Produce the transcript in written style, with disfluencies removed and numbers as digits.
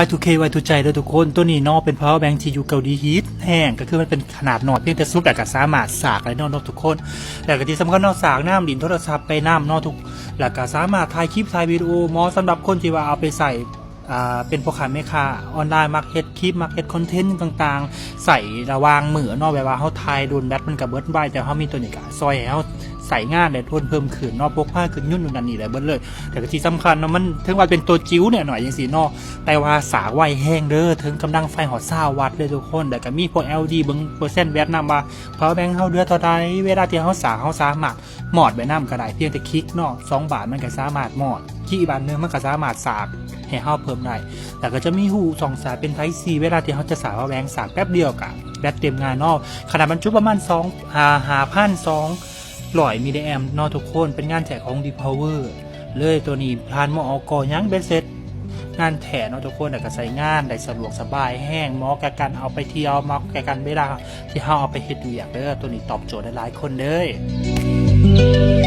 Y2K Y2 ใจเด้อทุกคนตัวนี้เนาะเป็น power bank ที่อยู่เกาหลีฮิตแห้งก็คือมันเป็นขนาดหน่อยเพียงแต่ซุปแต่ก็สามารถสากได้เนาะทุกคนแต่ก็ที่สำคัญเนาะสากน้ำดินโทรศัพท์ไปน้ำเนาะทุกแล้วก็สามารถถ่ายคลิปถ่ายวิดีโอเหมาะสำหรับคนที่ว่าเอาไปใส่เป็นพ่อค้าแม่ค้าออนไลน์มักเฮ็ดคลิปมักเฮ็ดคอนเทนต์ต่างๆใส่ระวางมือเนาะแบบว่าเฮาถ่ายโดนแบตมันก็เบิดไว้แต่เฮามีตัวนี้ก็ซอยให้เฮาใส่งานได้ทนเพิ่มขึ้นเนาะพกพาขึ้นยุ่นนั่นนี่ได้เบิดเลยแต่ก็ที่สำคัญเนาะมันถึงว่าเป็นตัวจิ๋วเนี่ยหน่อยจังซี่เนาะแต่ว่าสากไวแห้งเด้อถึงกำลังไฟหอด20วัตต์เลยทุกคนแต่ก็มีพวก LED เบิ่งเปอร์เซ็นต์แบตนำว่า power bank เฮาเดือเท่าใดเวลาที่เฮาสากเฮาสามารถหมอดไปนำก็ได้เพียงแต่คลิกเนาะ2 บาทมันก็สามารถหมอดที่อีกบาทนึงมันก็สามารถสากให้เฮาเพิ่มได้แต่ก็จะมีหู2 สายเป็น Type C เวลาที่เฮาจะสากpower bank สากแป๊บเดียวก็แบตเต็มงานเนาะขนาดบรรจุประมาณ5,200 มิลลิแอมป์เนาะทุกคนเป็นงานแจกของ Deep Power เลยตัวนี้ผ่านหมออกยังเบ็ดเสร็จงานแถเนาะทุกคนแต่ก็ใส่งานได้สะดวกสบายแห้งเหมาะกับการเอาไปเที่ยวเหมาะกับการเวลาที่เฮาเอาไปเฮ็ดเวียกเด้อตัวนี้ตอบโจทย์ได้หลายคนเด้อ